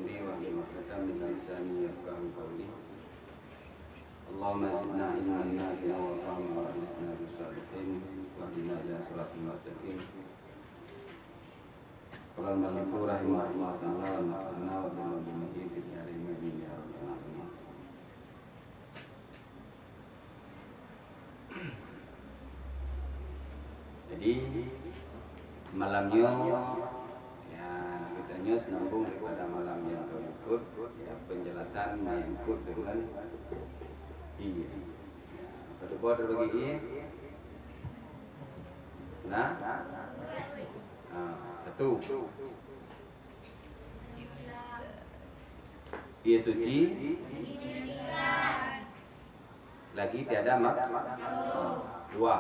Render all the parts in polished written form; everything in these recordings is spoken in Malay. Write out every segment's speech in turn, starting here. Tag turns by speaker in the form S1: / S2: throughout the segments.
S1: صدري واحلل عقدة من لساني يفقهوا قولي اللهم زدنا علما نافعا وفهما وألحقنا بالصالحين واهدنا إلى صراط المستقيم. قال المؤلف رحمه الله تعالى ونفعنا وبعلومه في الدارين آمين يا رب العالمين. Jadi malamnya ya kitanya senambung daripada malam yang berikut ya, penjelasan mengikut dengan i. Pada buat bagi i. Nah, satu. I suci. Lagi tiada mak. Dua.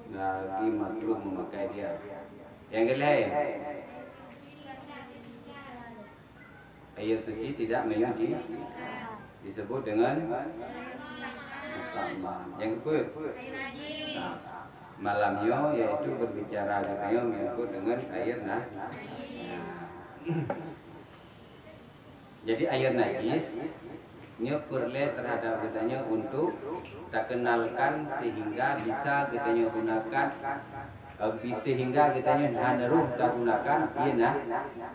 S1: Lagi makhluk memakai dia. Yang kelima, air suci tidak menyuci disebut dengan yang kedua malamnya yaitu berbicara katanya menyebut dengan air jadi air najis ini perlu terhadap katanya untuk tak kenalkan sehingga bisa katanya gunakan sehingga katanya hanaruh tak gunakan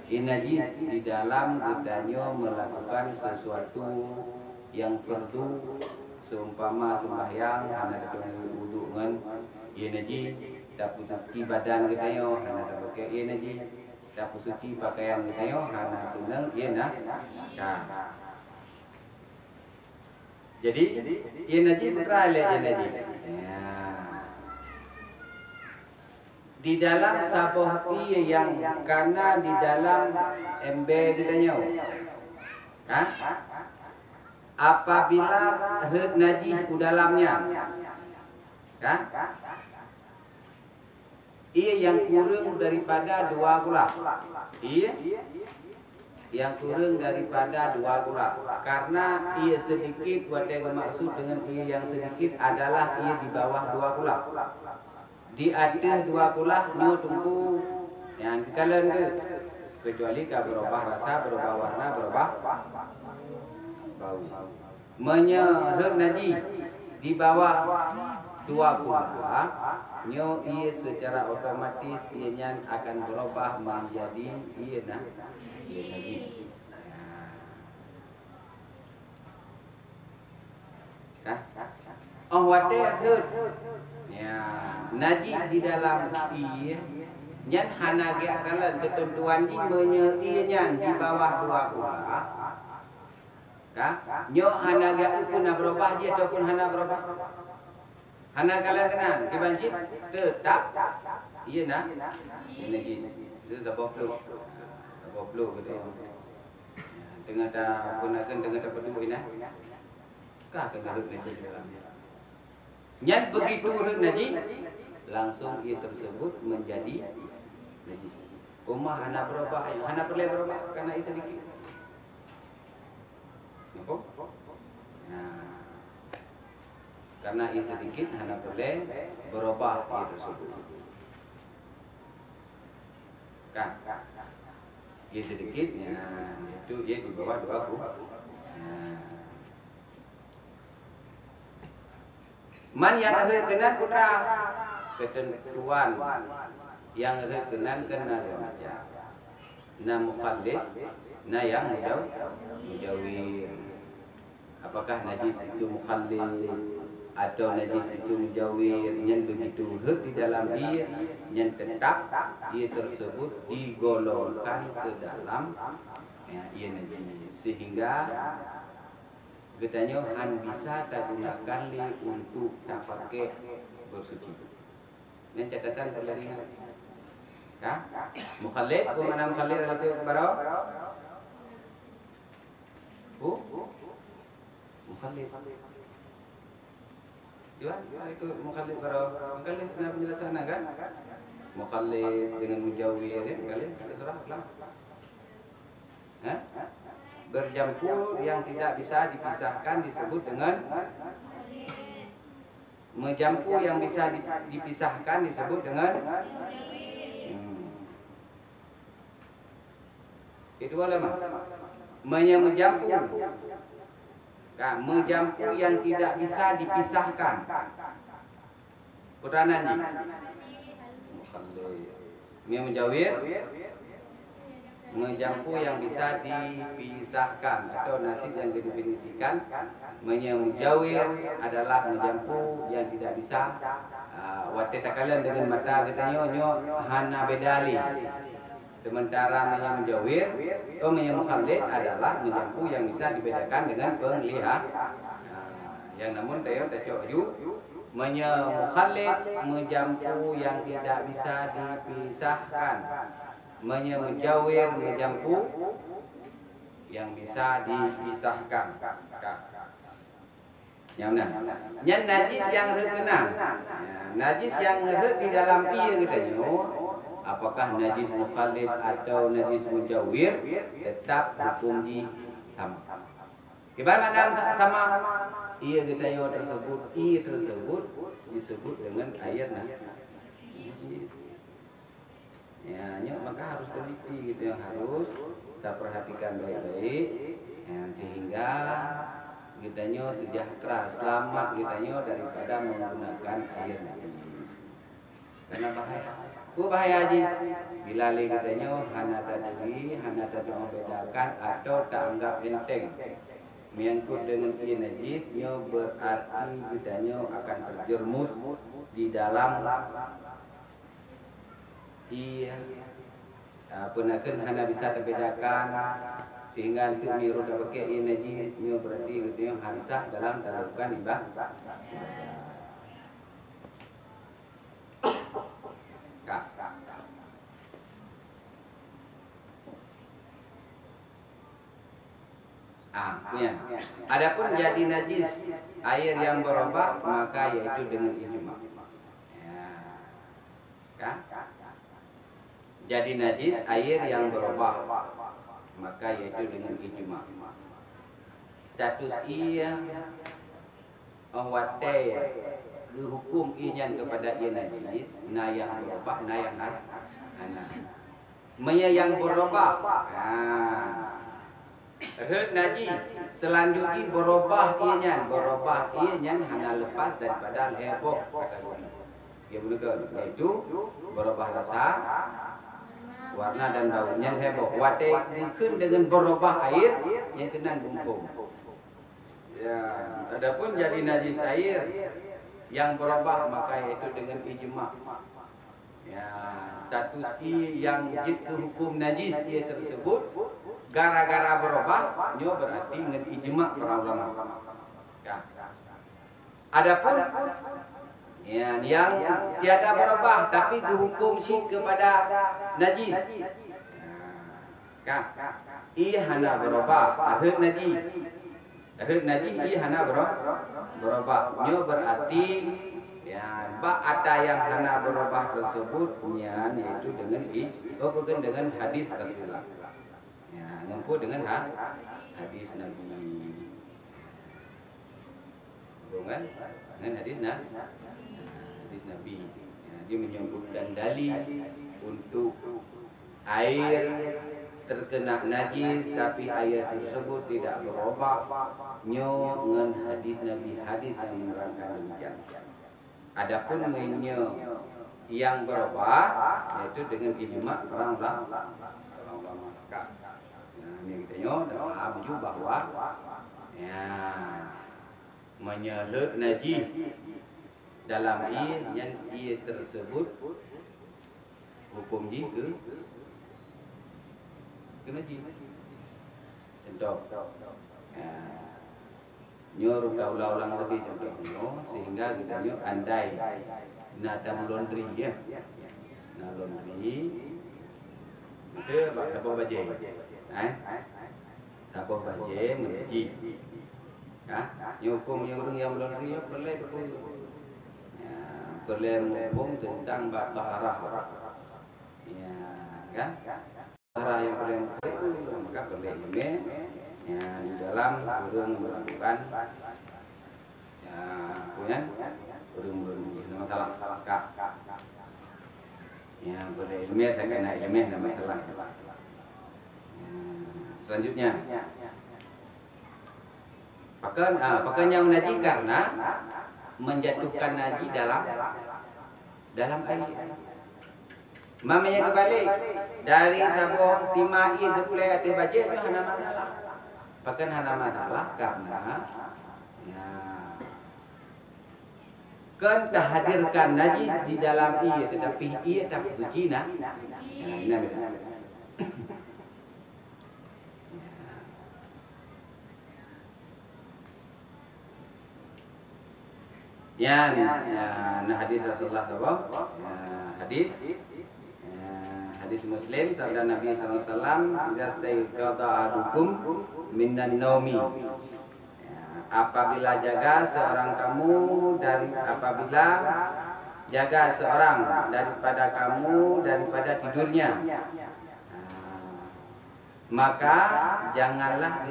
S1: najis di dalam katanya melakukan sesuatu yang fardu seumpama sembahyang hana datang wudu dengan najis tak suci badan katanya hana tak pakai najis tak suci pakaian katanya hana tunang jadi najis berale najis di dalam sabah yang karena di dalam ember katanya apabila najis di dalamnya ia yang kurang daripada 2 gula yang kurang daripada 2 gula karena ia sedikit buat yang maksud dengan ia yang sedikit adalah ia di bawah 2 gula di atas 2 gula nyo tunggu yang kalian kecuali berubah rasa berubah warna berubah bau menyerap najis di bawah 2 gula nyo ia secara otomatis ianya akan berubah menjadi najis. Oh wate ya najis di dalam nyan hana ge akalan ketentuan di menyeirinya di bawah 2 gula nyo hana ge pun berubah dia ataupun hana berubah hana kala kenan kebanci tetap najis itu dabah flu gitu dengan dah gunakan dengan dapat duit kah kena najis dalam nyan begitu najis langsung ia tersebut menjadi najis. Umah hana berubah, hana perlu berubah karena itu dikit. Nampak? Nah, karena ia sedikit hana perlu berubah ia tersebut. Kan? Ia sedikit, itu ia di bawah 2 gula. Man yang kenan putra ketentuan yang kenan kena remaja na mukhallid na yang mujawir apakah najis itu mukhallid atau najis itu mujawir yang begitu di dalam dia yang tetap ia tersebut digolongkan ke dalam ia najis sehingga katanya han bisa tak gunakan untuk tak pakai bersuci. Ini catatan perlaringan. Mukhallid, mana mukhallid relatif baro? Mukhallid. Jual, itu mukhallid baro. Mukhallid pernah penjelasan kan? Mukhallid dengan mujawir kalian surah lah. Bercampur yang tidak bisa dipisahkan disebut dengan mencampur yang bisa dipisahkan disebut dengan Kedua lama. Menjampu. Menjampu yang tidak bisa dipisahkan. Peranan ni. Menjawir. Menjampu yang bisa dipisahkan atau nasib yang didefinisikan. Menjawir adalah menjampu yang tidak bisa. Wate takalan dengan mata katanya nyo hana bedali. Sementara menjawir atau menyamukhalid adalah menjampu yang bisa dibedakan dengan penglihatan. Yang namun tayo tacoju menyamukhalid menjampu yang tidak bisa dipisahkan. Menjawir menjampu yang bisa dipisahkan. Yang mana? Yang najis yang terkena. Najis yang ada di dalam ia katanya, apakah najis mukhalid atau najis mujawir, tetap hukum di sama. Ibarat mana sama? Ia katanya tersebut, ia tersebut disebut dengan air najis. Ya, maka harus teliti gitu, yang harus kita perhatikan baik-baik, sehingga kitanya sejahtera, selamat kitanya daripada menggunakan air najis. Karena bahaya. Bahaya haji. Bila kitanya hana tadri, hana tadri bedakan atau tak anggap enteng. Menyangkut dengan air najis, berarti kitanya akan terjerumus di dalam penakan hana bisa terbedakan. Sehingga untuk niru pakai air najis, berarti kitanya hansah dalam melakukan ibadah. Adapun jadi najis air yang berubah, maka yaitu dengan ijma. Jadi najis air yang berubah, maka yaitu dengan ijma. Status ia wate hukum inyan kepada ia najis, na yang berubah, na yang hana. Yang berubah. Najis selanjutnya berubah ianya hanya lepas daripada heboh kata guna. Dia benar yaitu berubah rasa, warna dan baunya heboh. Wate dikun dengan berubah air yang kena bungkung. Ya, adapun jadi najis air yang berubah maka yaitu dengan ijma. Ya, status yang jid hukum najis dia tersebut gara-gara berubah, berarti dengan ijma para ulama. Ya. Adapun yang tiada berubah tapi dihukum syirk kepada najis. Ia hana berubah, ahad najis. Ahad najis ia hana berubah. Berarti ada yang hana berubah tersebut yaitu dengan hadis Rasulullah. Menempuh dengan hadis Nabi. Hubungan dengan hadis Nabi. Dia menyebutkan dalil untuk air terkena najis tapi air tersebut tidak berubah. Dengan hadis Nabi, hadis yang menerangkan demikian. Adapun yang berubah yaitu dengan ijma para ulama. Ini kita paham juga bahwa menyeret najis dalam yang ia tersebut hukum jika najis. Contoh, nyuruh ulang lagi contohnya sehingga kita andai nada laundry ya, laundry itu siapa baca? Siapa baca mencuci? Hukum yang laundry perlu hukum tentang baharah. Ya, kan? Baharah yang paling itu maka perlu ini di dalam kurung melakukan punya kurung masalah ya boleh ilmiah saya kena ilmiah nama masalah Selanjutnya, pakainya menajis karena menjatuhkan najis dalam air. Mamanya kebalik dari sabuk timai duplik atau baju itu hana masalah. Bahkan hana masalah karena ya, kan terhadirkan najis di dalam ia, tetapi ia tak suci nah. Ini beda. Ya, nah hadis Rasulullah SAW, hadis Muslim sabda Nabi SAW, "Idza staiqadha ahadukum minan naumi." Apabila jaga seorang kamu dan apabila jaga seorang daripada kamu daripada tidurnya, maka janganlah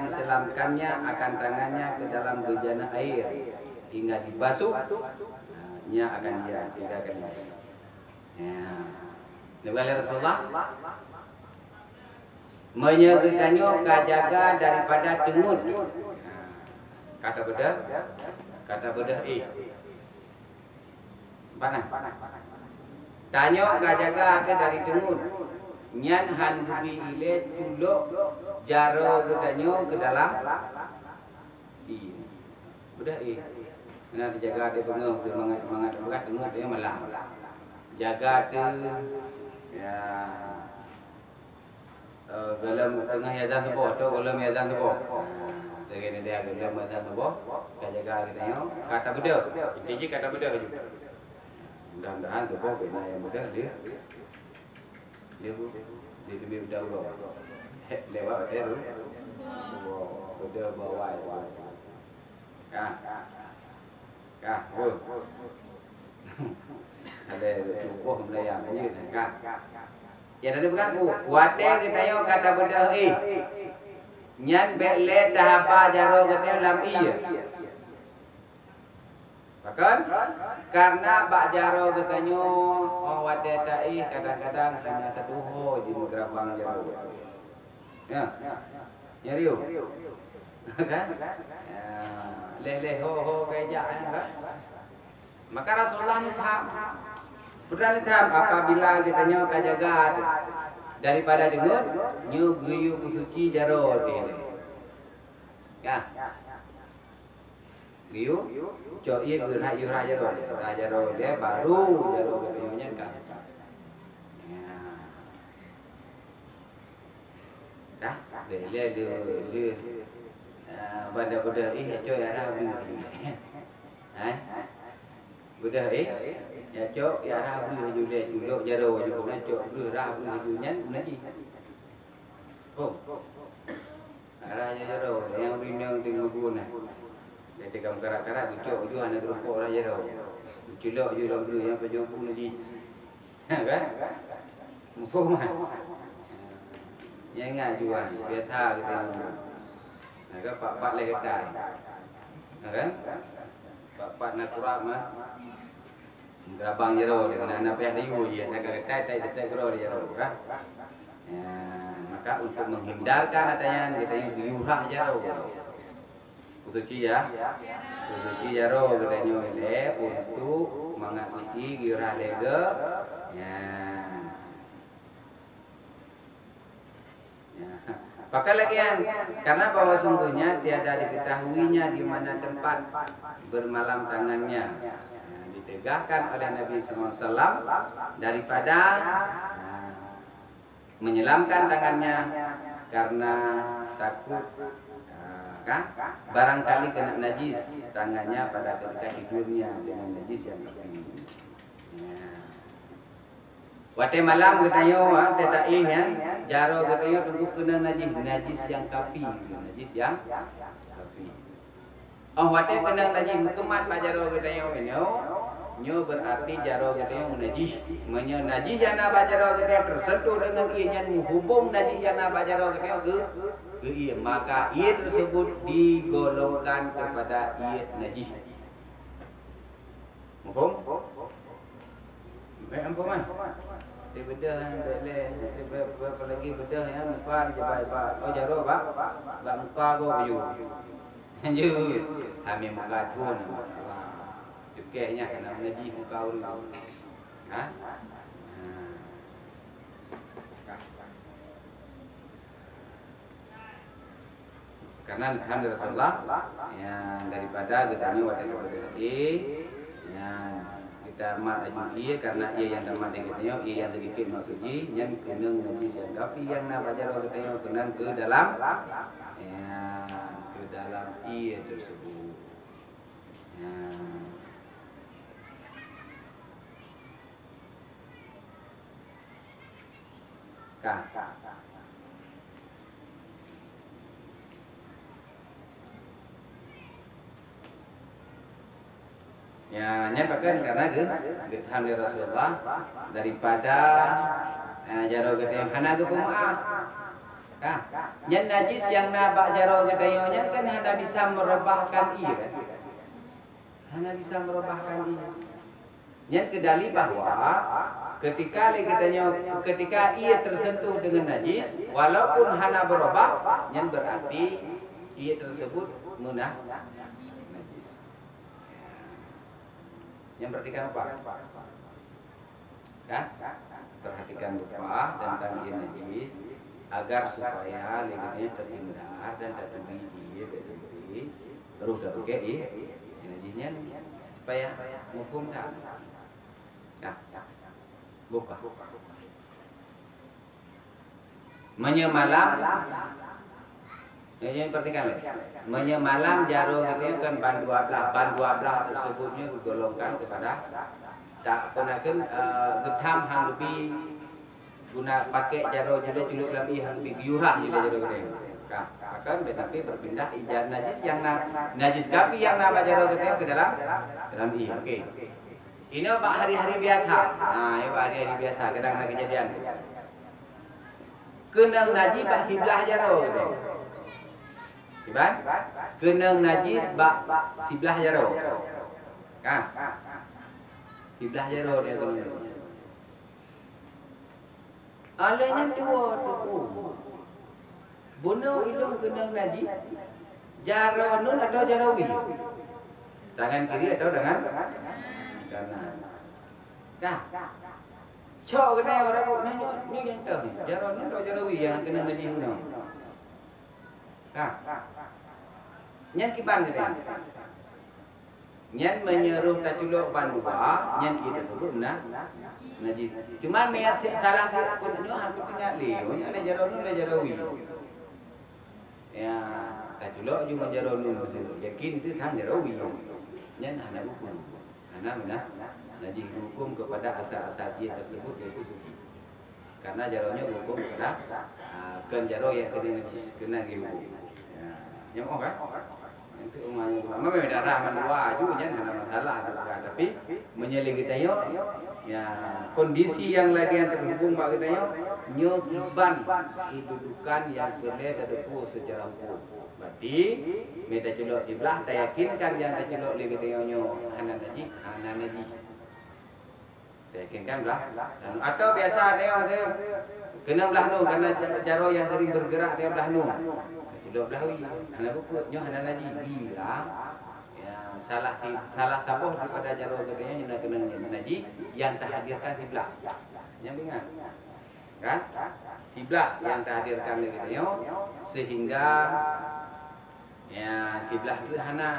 S1: diselamkannya akan tangannya ke dalam bejana air hingga dibasuh, nya akan dia 3 kali. Ya. Nabi Rasulullah menyegerakannya kajaga daripada tengut. Kata bedah Panah. Tanya kajaga ada dari tengut. Nyan han bubi ile tulok jaro gedanyo ke dalam udah kena dijaga dia penguh dia mangat berat tengut dia malah jaga tu ya dalam tengah yazan subuh tu dalam yazan subuh begini dia dalam yazan subuh jaga gedanyo kata beda juga mudah-mudahan subuh bina yang mudah dia lebih dahulu lewat itu udah bawa ada subuh mulai yang ini yang ada berapa kuatnya kita yo kata benda nyan bele tahapa jaro kita lam iya bahkan karena bak jaro katanya wade tai kadang-kadang hanya satu ho di gerabang jaro. Ya. Nyariu. Kan? Lele ho kayak kan? Maka Rasulullah ni faham. Betul faham apabila kita nyo kajaga daripada dengar nyu guyu suci jaro ini. Ya. Guyu cok iya yurah jaro dia baru jaro katanya kan. Dah, bela dia benda-benda cok ya rabi. Benda ya cok ya rabi juga julok jaro juga cok rabi juga nanti. Oh. Arah jaro yang brinang tengok guna. Jadi kamu karak-karak cok juga anak rokok orang jaro. Julok juga dulu yang pejuang pun lagi. Kan? Mumpung mah. Yang ingat jual, biasa kita. Nak pak leh kedai. Kan? Pak nak kurang mah. Gerabang jero dengan anak pihak ribu je, nak kedai tai kero jero, kan? Maka untuk menghindarkan adanya kita yurah jero. Suci ya. Suci jero katanya le untuk mengasihi yurah lega. Ya. Pakai lagi karena bahwa sungguhnya tiada diketahuinya di mana tempat bermalam tangannya ditegakkan oleh Nabi SAW daripada menyelamkan tangannya karena takut barangkali kena najis tangannya pada ketika tidurnya dengan najis yang tertinggi. Wate malam katayo tetai ya jaro katayo tunggu kena najis yang kafi wate kena najis kemat pak jaro katayo nyo berarti jaro katayo najis najis jana pak jaro katayo tersentuh dengan ianya menghubung najis jana pak jaro katayo ke ia maka ia tersebut digolongkan kepada ia najis. Mumpung baik ampuman Di bedah boleh, apa lagi bedah yang muka jebat. Oh jaro bak muka go baju. Anju, kami muka pun. Cukainya kena mengaji muka orang. Ha? Karena Alhamdulillah Rasulullah yang daripada getanya wadah kepada yang kita mat aji karena ia yang tamat dengan ia yang sedikit maksudnya yang kena najis yang kafi yang nak baca orang getanya kena ke dalam ia tersebut. Kah. Ya, nyampakan karena gethan dari Rasulullah daripada jaro gedayong hana gepumah. Kah, nyen najis yang nabak jaro gedayongnya kan hana bisa merubahkan ia. Hana bisa merubahkan ia. Nyen kedali bahwa ketika ia tersentuh dengan najis, walaupun hana berubah, nyen berarti ia tersebut munah. Yang perhatikan apa? Kan? Perhatikan lupa tentang ia najis agar supaya limitnya terhindar dan tak terjadi baru dah pakai najisnya supaya hukum tak. Nah, buka. Menyemalam. Yang perhatikan lagi. Menyemalam jaro itu kan ban dua belah tersebutnya digolongkan kepada tak kenakan getham hanggebi guna pakai jaro juga culuk dalam hanggebi giurah juga jaro itu. Kan akan tetapi berpindah ijan najis yang najis kafi yang nama jaro itu ke dalam Oke. Ini pak hari-hari biasa. Nah, ini pak hari-hari biasa kadang-kadang kejadian. Kenang najis pak sebelah jaro itu. Iban, kenang najis bak sebelah jaro. Kan? Sebelah jaro dia kenang najis. Alanya dua tu. Bunuh hidung kenang najis. Jaro nun atau jarawi? Tangan kiri atau tangan kanan? Dah. Cok kena orang kau ni yang tahu. Jaro nun atau jarawi yang kenang najis bunuh? Kan? Nyan kiban kita. Nyan menyeruh taculuk ban dua, nyan kita sebut najis. Cuma mayat salah kunyo hampir tengah leo, ada jaronun ada jarawi. Ya, taculuk juga jaronun betul. Yakin itu sang jarawi. Nyan hana hukum. Hana mana? Najis hukum kepada asal-asal dia tersebut yaitu suci. Karena jaronya hukum kepada kan jaro yang kena najis kena hukum. Yang kan? Itu memang darah manua juga jangan ada masalah juga. Tapi menyeling kita ya kondisi yang lagi yang terhubung pak kita nyoban kedudukan yang boleh terdepu secara hukum. Berarti minta celok sebelah, tak yakinkan yang tak celok lagi kita hana najis. Tak yakinkan belah. Atau biasa ada yang kena belah nu karena jaro yang sering bergerak dia belah nu. Celok belah wi. Hana bukut nyo hana najis bila salah sabuh daripada jaro katanya yang kena najis yang terhadirkan kiblat. Yang ingat. Kan? Kiblat yang terhadirkan lagi katanya sehingga ya kiblat itu hana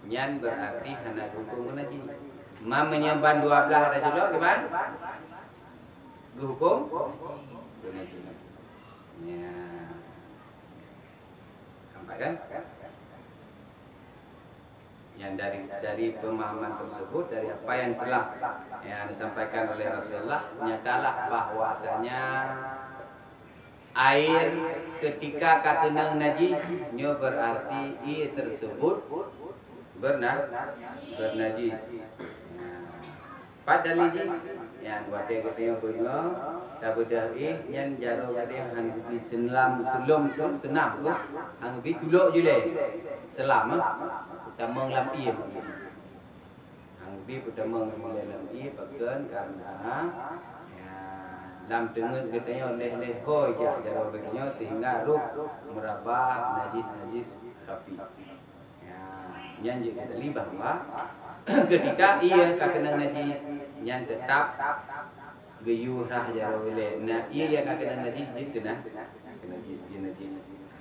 S1: nyan berarti hana hukum najis. Mamanya ban dua belah ada celok gimana? Hukum najis. Ya. Sampai kan? Yang dari pemahaman tersebut, dari apa yang telah yang disampaikan oleh Rasulullah, nyatalah bahwasanya air ketika kakenang najis nyo berarti ia tersebut bernajis. Padahal ini yang wate yang punya tabudah yang jaro yang hangbi selum senam tu hangbi tuluk jule selam kita menglapi bi pertama dalam i bagian karena ya dalam dengan katanya oleh hoi jaro katanya sehingga ruh merabah najis khafi. Ya, yang kita libat ketika ia kena najis yang tetap geyurah jaro oleh. Nah, ia yang kena najis kena najis.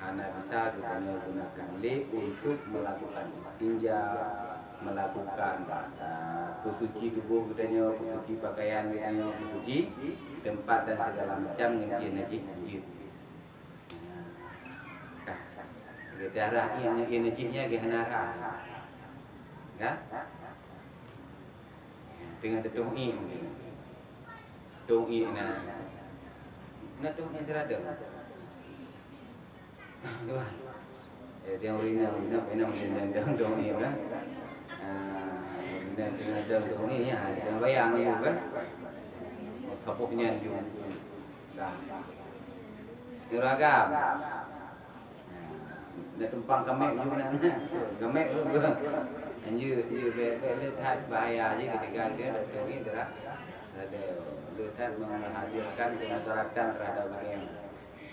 S1: Hana bisa gunakan lip untuk melakukan istinja, melakukan kusuci tubuh katanya, kusuci pakaian katanya, kusuci tempat dan segala macam dengan najis. Kita arah yang najisnya ke hanara. Ya? Tengah tertungi mungkin. Tungi na tungi terada. Tuan. Dia urina mungkin tungi kan. Dan tengah tungi ya, jangan bayang ni kan. Kapuknya juga. Dah. Seragam. Dah tumpang kemek juga nak. Kemek juga. Anjir letak bahaya je ketika dia tungi terah. Ada letak menghadirkan kemudaratan terhadap orang.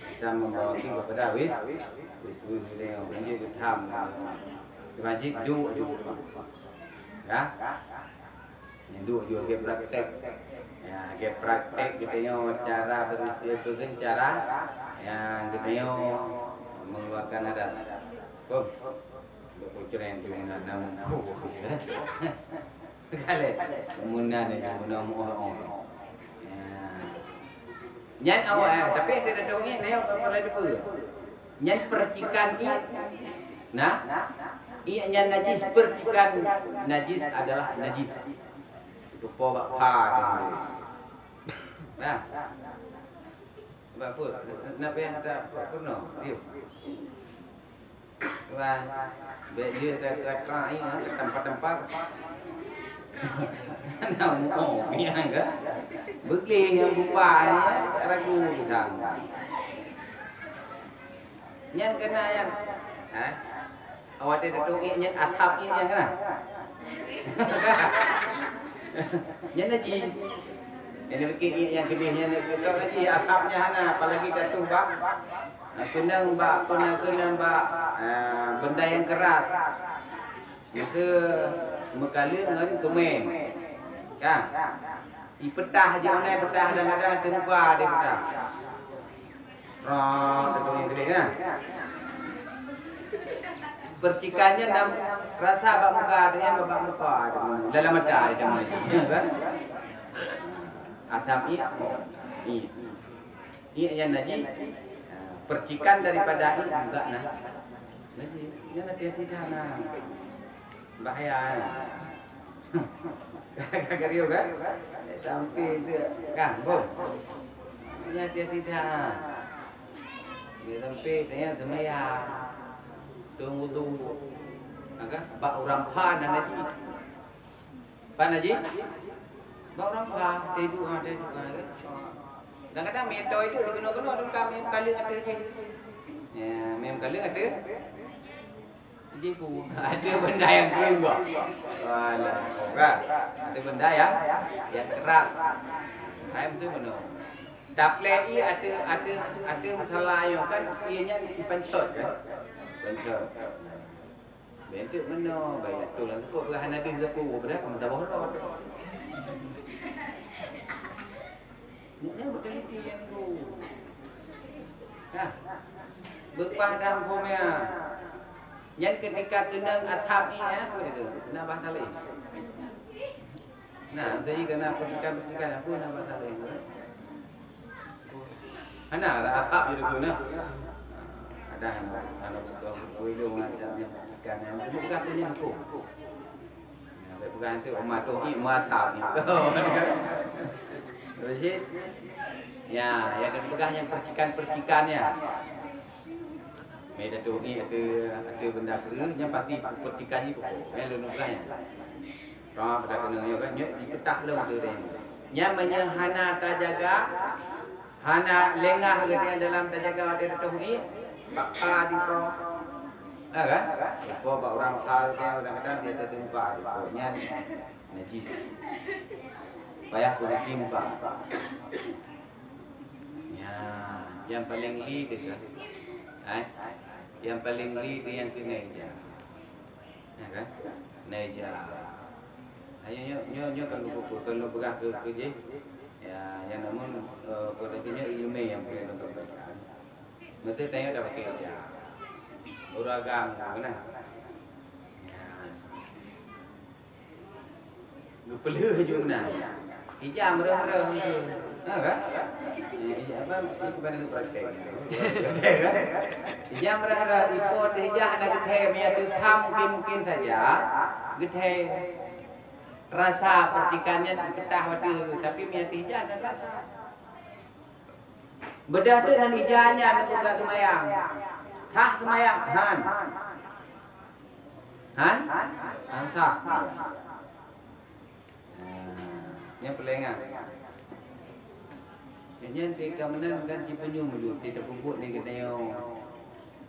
S1: Bisa membawa kita kepada wis yang anjir ketam. Wajib duk. Ya. Yang duk juga ke praktek. Ya, ke praktek katanya cara beristighfar itu cara yang katanya mengeluarkan hadas. Oh. Kuceren tu nak nama aku. Kale munna ni munna mohon. Nyan awak tapi dia dah tahu ni dia apa depa. Nyan percikan i. Nah, i nyan najis percikan najis adalah najis. Rupa bakpa dia. Nah. Apa? Nak payah ada kuno. Dia. Wah, dia ke trai ke tempat-tempat. Nama yang ke? Bukli yang buka ragu kita. Nyan kena yan. Awak tidak tahu nyan atap ini yang kena. Nyan najis. Yang bikin yang kedihnya kalau lagi atapnya hana apalagi jatuh bak. Kena benda yang keras. Maka mekala dengan kemen. Kan? Ipetah je orang petah kadang-kadang terlupa dia petah. Tentu yang gede kan? Percikannya dalam rasa bak muka dengan babak muka dalam mata dia kan? Asam i yang najis. Percikan daripada ini juga najis. Dia hati-hati dah. Bahaya. Kagak kan? Sampai dia kan, bos. Dia hati-hati dah. Dia sampai dia semaya. Tunggu tu. Agak bak orang pan najis. Pan najis? Bak orang pan tidur ada juga. Kadang-kadang metode itu kena-kena tu kami kali ada je. Ya, mem kali ada. Jadi ada benda yang keluar. Walah, kan? Ada benda yang keras. Hai betul benar. Taplei ada masalah yang kan ianya dipencot kan. Pencot. Bentuk mana baik tu lah kok berhan ada zapu berapa minta bohong. Ini berteliti yang tu. Nah, berpah dalam bomnya. Yang ketika kena atap ni ya, apa itu? Nak bahasa lain. Nah, jadi kena percikan apa nak bahasa lain? Mana ada atap di tu nah. Ada anak kuilu macamnya percikan yang bukan tu yang aku. Ya, bukan tu umat tu masak ni. Terus ya, yang dipegang yang percikan-percikannya. Medan tu ni ada benda kering yang pasti percikan ni pokok. Lu nukanya. Kalau pada kena yo kan dipetah lem tu dia. Yang menyahana tajaga hana lengah dia dalam tajaga ada tu ni bakal di ko kan? Depa bak orang hal dia kadang-kadang dia tertimpa deponya najis. Payah kunci muka. Ya, yang paling li kita. Yang paling li itu yang kena aja. Ya kan? Neja. Hanya kalau berah ke je. Ya, yang namun kodenya ilmu yang boleh nonton. Mesti tanya dah pakai aja. Uragam kena. Gepelu je mana. Hijam merah-merah tu. Kan? Apa kepada praktek. Kan? Hijam merah-merah ikut hijah nak geteh punya tu mungkin saja. Geteh rasa percikannya ketah waktu tapi punya hijah dan rasa. Bedah tu han hijahnya nak buka semayang. Sah semayang. Han sah. Yang pelengan. Yang kita menentukan di penyu kita pupuk ni kita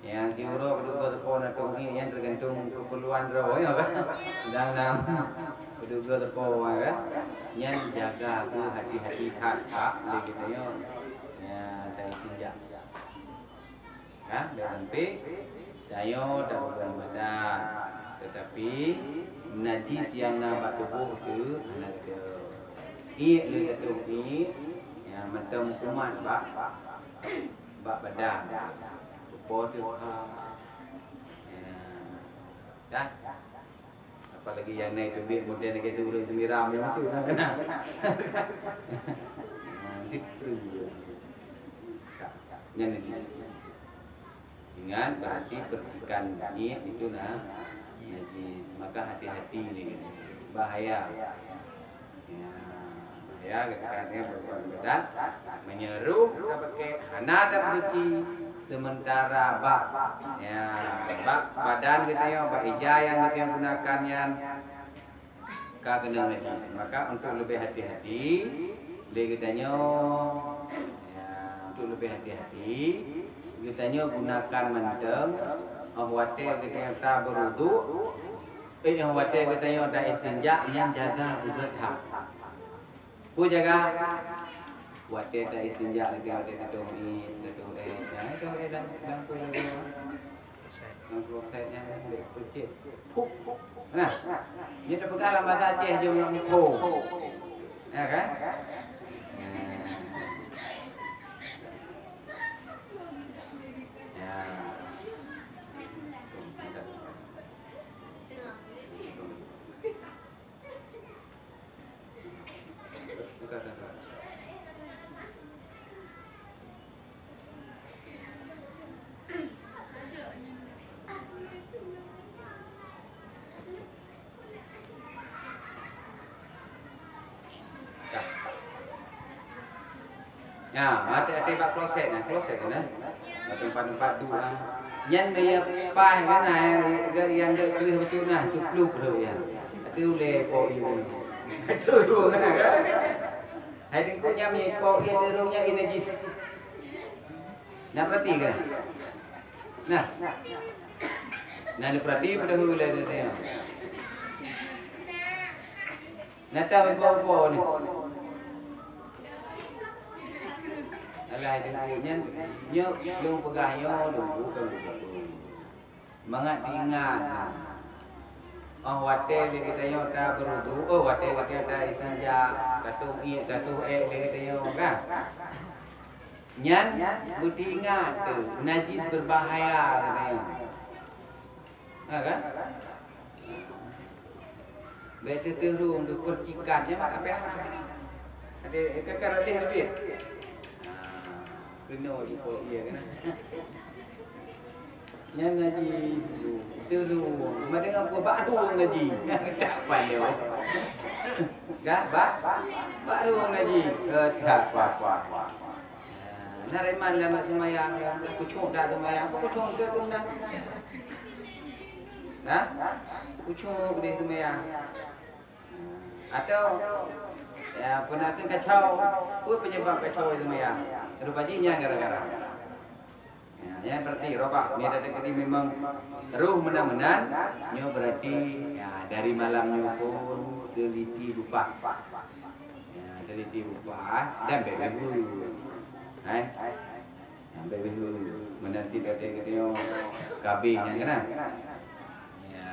S1: yang diurut kedua tepon atau yang tergantung keperluan roh ya kan. Dan kedua tepon kan. Yang jaga tu hati-hati tak ni kita ya saya tinjak. Kan sampai saya dah berbadan tetapi najis yang nampak tubuh tu anak dia ia le tu ni yang macam kuman bak badan tubuh tu dah apalagi yang naik tu biar model nak tu urang miram yang tu nak kena itu yang najis. Ingat berarti percikan ini itu najis. Maka hati-hati ni bahaya. Ya, ketika dia berbuat badan menyeruh kita pakai hana dan berci sementara bak badan kita yang bak hijau yang kita gunakannya kena najis. Maka untuk lebih hati-hati kita untuk lebih hati-hati kita gunakan mendeng awate kita yang tak berwudu yang awate kita yang tak istinja yang jaga ubat hak ku jaga awate tak istinja kita itu dan prosesnya kecil nah dia dah pegang dalam bahasa Aceh jom ya kan Ya, ada bak kloset nah, tempat dua. Yang dia pah kan yang dia kelih betul nah, cupluk tu ya. Itu lepo ibu. Itu dua kan. Hai tengok jam ni po ia derungnya najis. Nak perhati kan? Nah. Nah, perhati pada hula dia. Nak tahu apa ni? Alah jemputnya nyok lu pegah yo lu bukan mangat ingat wate le kita yo ta berudu wate kita ta isanja katu le kita yo kan nyan budi ingat tu najis berbahaya katanya kan betul tu untuk percikannya mak apa ada kakak lebih kena jumpa dia kan. Yang ngaji dulu. Mana dengan baru ngaji. Tak pandai. Gak baru ngaji. Tak apa. Nariman lama semayang aku cuk dah semayang. Aku cuk dah pun dah. Nah? Aku cuk dia semayang. Atau ya pernah kacau. Apa penyebab kacau semayang? Rupanya gara-gara. Ya, Ya berarti roba ni ada kini memang ruh menan-menan nyo berarti ya, dari malamnya pun teliti rupa. Ya teliti rupa dan bebehu. Sampai begitu menanti kata-kata kabeh yang kena. Ya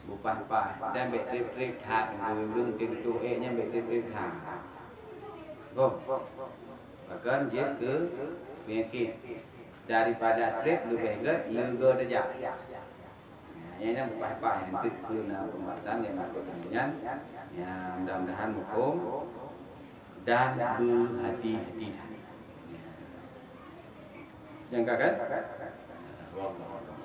S1: bupa-pa dan bet-bet hat belum tentu nya bet-bet hat. Bahkan dia ke penyakit daripada trip lebih lega saja. Ini yang bupa-pa yang terkena pembatasan yang kemudian ya mudah-mudahan hukum dan berhati-hati. Yang kakak? Wallah.